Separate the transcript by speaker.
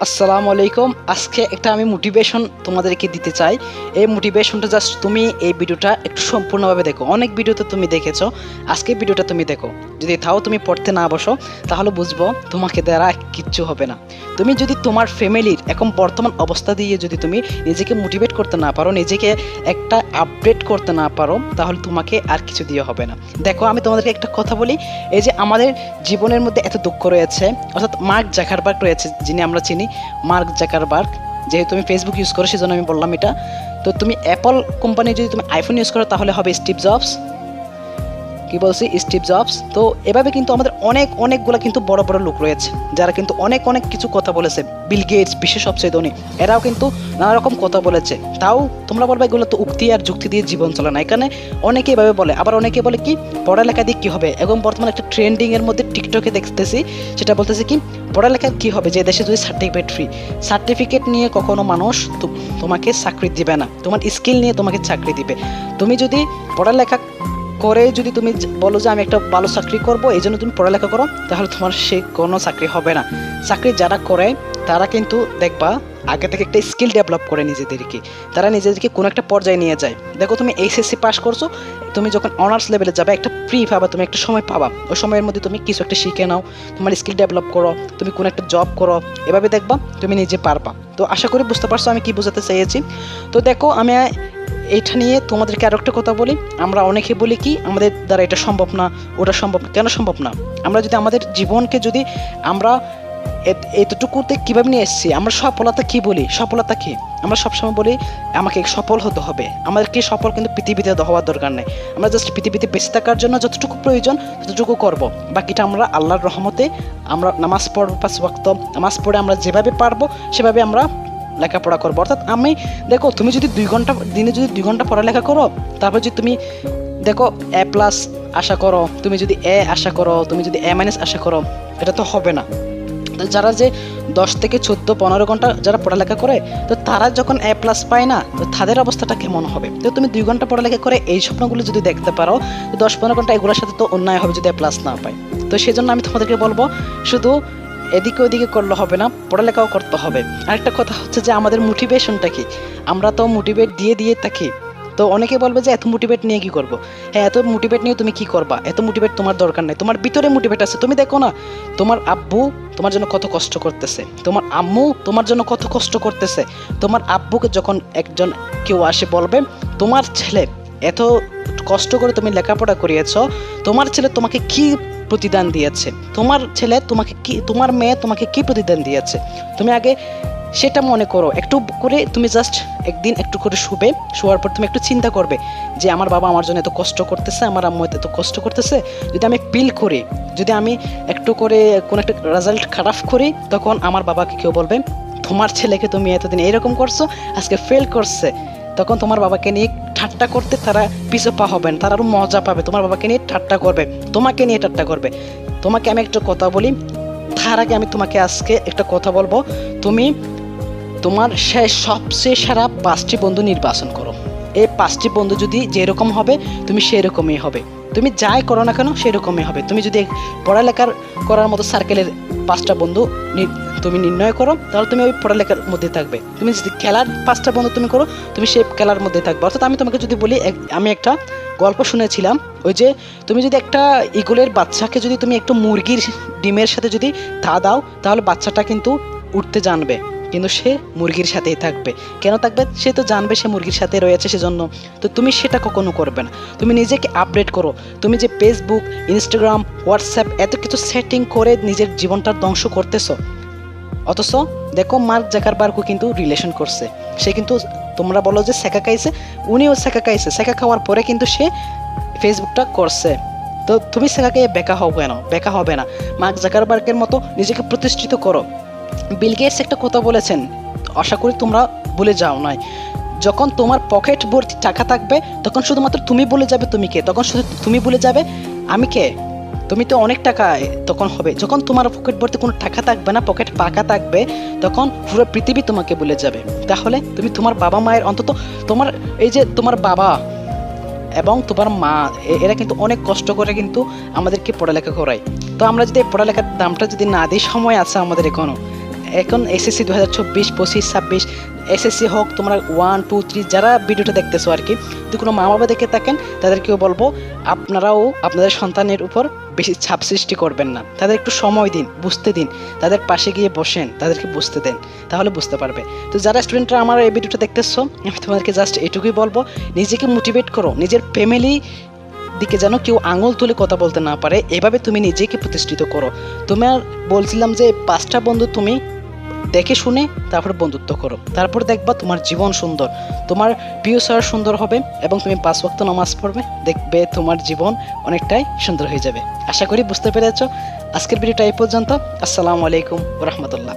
Speaker 1: আসসালামু আলাইকুম। আজকে একটা আমি মোটিভেশন তোমাদেরকে দিতে চাই। এই মোটিভেশনটা জাস্ট তুমি এই ভিডিওটা একটু সম্পূর্ণভাবে দেখো। অনেক ভিডিওতে তুমি দেখেছো, আজকে ভিডিওটা তুমি দেখো। যদি তাও তুমি পড়তে না বসো তাহলে বুঝবো তোমাকে দ্বারা কিচ্ছু হবে না। তুমি যদি তোমার ফ্যামিলির এখন বর্তমান অবস্থা দিয়ে যদি তুমি নিজেকে মোটিভেট করতে না পারো, নিজেকে একটা আপডেট করতে না পারো, তাহলে তোমাকে আর কিছু দিয়ে হবে না। দেখো, আমি তোমাদেরকে একটা কথা বলি, এই যে আমাদের জীবনের মধ্যে এত দুঃখ রয়েছে, অর্থাৎ মার্ক জাকারবার্গ রয়েছে, যিনি আমরা চিনি মার্ক জাকারবার্গ। যেহেতু তুমি ফেসবুক ইউজ করো সেজন্য আমি বললাম এটা। তো তুমি অ্যাপল কোম্পানি যদি তুমি আইফোন ইউজ করো তাহলে হবে স্টিভ জবস। কি বলছি? Steve jobs. তো এভাবে কিন্তু আমাদের অনেকগুলো কিন্তু বড় বড় লোক রয়েছে যারা কিন্তু অনেক কিছু কথা বলেছে। বিল গেটস বিশ্বের সবচেয়ে ধনী, এরাও কিন্তু নানা রকম কথা বলেছে। তাও তোমরা বলবে এগুলো তো উক্তি আর যুক্তি দিয়ে জীবন চলে না। এখানে অনেকে এভাবে বলে, আবার অনেকে বলে কি পড়ালেখা দিয়ে কী হবে। এবং বর্তমানে একটা ট্রেন্ডিংয়ের মধ্যে টিকটকে দেখতেছি, সেটা বলতেছে কি পড়ালেখা কী হবে যে দেশে যদি সার্টিফিকেট ফ্রি। সার্টিফিকেট নিয়ে কখনো মানুষ তোমাকে চাকরি দিবে না, তোমার স্কিল নিয়ে তোমাকে চাকরি দিবে। তুমি যদি পড়ালেখা করে যদি তুমি বলো যে আমি একটা ভালো চাকরি করব, এই জন্য তুমি পড়ালেখা করো, তাহলে তোমার সে কোনো চাকরি হবে না। চাকরি যারা করে তারা কিন্তু দেখবা আগে থেকে একটা স্কিল ডেভেলপ করে নিজেদেরকে, তারা নিজেদেরকে কোনো একটা পর্যায়ে নিয়ে যায়। দেখো, তুমি এইচএসসি পাস করছো, তুমি যখন অনার্স লেভেলে যাবে একটা ফ্রি পাবা, তুমি একটা সময় পাবা, ওই সময়ের মধ্যে তুমি কিছু একটা শিখে নাও, তোমার স্কিল ডেভেলপ করো, তুমি কোনো একটা জব করো, এভাবে দেখবা তুমি নিজে পারবা। তো আশা করি বুঝতে পারছো আমি কি বোঝাতে চেয়েছি। তো দেখো, আমি এটা নিয়ে তোমাদেরকে আরও একটা কথা বলি। আমরা অনেকে বলি কি আমাদের দ্বারা এটা সম্ভব না, ওটা সম্ভব না। কেন সম্ভব না? আমরা যদি আমাদের জীবনকে যদি আমরা এতটুকুতে কীভাবে নিয়ে এসেছি, আমরা সফলতা কী বলি? সফলতা কী? আমরা সবসময় বলি আমাকে সফল হতে হবে। আমাদেরকে সফল কিন্তু পৃথিবীতে হওয়ার দরকার নেই। আমরা জাস্ট পৃথিবীতে বেঁচে থাকার জন্য যতটুকু প্রয়োজন ততটুকু করব। বাকিটা আমরা আল্লাহর রহমতে আমরা নামাজ পড়ব, 5 ওয়াক্ত নামাজ পড়ে আমরা যেভাবে পারবো সেভাবে আমরা লেখাপড়া করবো। অর্থাৎ আমি দেখো, তুমি যদি 2 ঘন্টা দিনে যদি 2 ঘন্টা পড়ালেখা করো, তারপর যদি তুমি দেখো এ প্লাস আশা করো, তুমি যদি এ আশা করো, তুমি যদি এ মাইনাস আশা করো, এটা তো হবে না। যারা যে 10 থেকে 14-15 ঘন্টা যারা পড়ালেখা করে, তো তারা যখন এ প্লাস পায় না, তো তাদের অবস্থাটা কেমন হবে? তো তুমি 2 ঘন্টা পড়ালেখা করে এই স্বপ্নগুলো যদি দেখতে পারো, তো 10-15 ঘন্টা এগুলোর সাথে তো অন্যায় হবে যদি এ প্লাস না পায়। তো সেই জন্য আমি তোমাদেরকে বলবো, শুধু এদিকে ওদিকে করলে হবে না, পড়ালেখাও করতে হবে। আরেকটা কথা হচ্ছে যে আমাদের মোটিভেশনটা কি? আমরা তো মোটিভেট দিয়ে থাকি। তো অনেকে বলবে যে এত মোটিভেট নিয়ে কি করব। হ্যাঁ, এত মোটিভেট নিয়ে তুমি কি করবা? এত মোটিভেট তোমার দরকার নেই, তোমার ভিতরে মোটিভেট আছে। তুমি দেখো না, তোমার আব্বু তোমার জন্য কত কষ্ট করতেছে, তোমার আম্মু তোমার জন্য কত কষ্ট করতেছে। তোমার আব্বুকে যখন একজন কেউ আসে বলবে তোমার ছেলে এত কষ্ট করে তুমি লেখাপড়া করিয়েছ, তোমার ছেলে তোমাকে কি প্রতিদান দিয়েছে, তোমার ছেলে তোমাকে কি, তোমার মেয়ে তোমাকে কি প্রতিদান দিয়েছে, তুমি আগে সেটা মনে করো। একটু করে তুমি জাস্ট একদিন একটু করে শোয়ার পর তুমি একটু চিন্তা করবে যে আমার বাবা আমার জন্য এত কষ্ট করতেছে, আমার আম্মু এত কষ্ট করতেছে। যদি আমি ফিল করি, যদি আমি একটু করে কোনো একটা রেজাল্ট খারাপ করি, তখন আমার বাবাকে কেউ বলবে তোমার ছেলেকে তুমি এতদিন এরকম করছো, আজকে ফেল করছে। তখন তোমার বাবাকে নিয়ে ঠাট্টা করতে তারা পিছু পা হবেন, তারা আরও মজা পাবে। তোমার বাবাকে নিয়ে ঠাট্টা করবে, তোমাকে নিয়ে ঠাট্টা করবে। তোমাকে আমি একটা কথা বলি, তার আগে আমি তোমাকে আজকে একটা কথা বলবো। তুমি তোমার সবচেয়ে সেরা 5টি বন্ধু নির্বাচন করো। এই 5টি বন্ধু যদি যেরকম হবে তুমি সেরকমই হবে। তুমি যাই করো না কেন সেরকমই হবে। তুমি যদি পড়ালেখার করার মতো সার্কেলের 5টা বন্ধু তুমি নির্ণয় করো, তাহলে তুমি ওই পড়ালেখার মধ্যে থাকবে। তুমি যদি খেলার 5টা বন্ধু তুমি করো, তুমি সেই খেলার মধ্যে থাকবে। অর্থাৎ আমি তোমাকে যদি বলি, আমি একটা গল্প শুনেছিলাম, ওই যে তুমি যদি একটা ইগলের বাচ্চাকে যদি তুমি একটু মুরগির ডিমের সাথে যদি তা দাও, তাহলে বাচ্চাটা কিন্তু উঠতে জানবে, কিন্তু সে মুরগির সাথেই থাকবে। কেন থাকবে? সে তো জানবে সে মুরগির সাথে রয়েছে সেজন্য। তো তুমি সেটা কখনো করবে না। তুমি নিজেকে আপডেট করো। তুমি যে ফেসবুক, ইনস্টাগ্রাম, হোয়াটসঅ্যাপ এত কিছু সেটিং করে নিজের জীবনটা ধ্বংস করতেছো, অথচ দেখো মার্ক জাকারবার্গও কিন্তু রিলেশন করছে। সে কিন্তু, তোমরা বলো যে শেখা খাইছে, উনিও শেখা খাইছে। শেখা খাওয়ার পরে কিন্তু সে ফেসবুকটা করছে। তো তুমি শেখা খেয়ে বেকা হও কেন? বেকা হবে না। মার্ক জাকারবার্গের মতো নিজেকে প্রতিষ্ঠিত করো। বিল গেটস একটা কথা বলেছেন, আশা করি তোমরা ভুলে যাও নাই, যখন তোমার পকেট ভর্তি টাকা থাকবে তখন শুধুমাত্র তুমি বলে যাবে তুমি কে, তখন শুধু তুমি বলে যাবে আমি কে। তুমি তো অনেক টাকা তখন হবে। যখন তোমার পকেট ভর্তি কোনো টাকা থাকবে না, পকেট ফাঁকা থাকবে, তখন পুরো পৃথিবী তোমাকে বলে যাবে। তাহলে তুমি তোমার বাবা মায়ের, অন্তত তোমার এই যে তোমার বাবা এবং তোমার মা, এরা কিন্তু অনেক কষ্ট করে কিন্তু আমাদেরকে পড়ালেখা করায়। তো আমরা যদি পড়ালেখার দামটা যদি না দিই, সময় আছে আমাদের এখনও, এখন এসএসসি 2024, 25, 26 এসএসসি হোক, তোমরা 1, 2, 3 যারা ভিডিওটা দেখতেছো আর কি, যদি কোনো মা বাবা দেখে থাকেন তাদেরকেও বলবো আপনারাও আপনাদের সন্তানের উপর বেশি ছাপ সৃষ্টি করবেন না, তাদের একটু সময় দিন, বুঝতে দিন, তাদের পাশে গিয়ে বসেন, তাদেরকে বুঝতে দেন, তাহলে বুঝতে পারবে। তো যারা স্টুডেন্টরা আমার এই ভিডিওটা দেখতেছো, আমি তোমাদেরকে জাস্ট এটুকুই বলবো, নিজেকে মোটিভেট করো, নিজের ফ্যামিলি দিকে যেন কেউ আঙুল তুলে কথা বলতে না পারে, এভাবে তুমি নিজেকে প্রতিষ্ঠিত করো। তোমার বলছিলাম যে 5টা বন্ধু তুমি দেখে শুনে তারপর বন্ধুত্ব করো, তারপর দেখবা তোমার জীবন সুন্দর, তোমার ফিউচার সুন্দর হবে এবং তুমি 5 ওয়াক্ত নামাজ পড়বে, দেখবে তোমার জীবন অনেকটাই সুন্দর হয়ে যাবে। আশা করি বুঝতে পেরেছো। আজকের ভিডিওটা এই পর্যন্ত। আসসালামু আলাইকুম ওয়া রাহমাতুল্লাহ।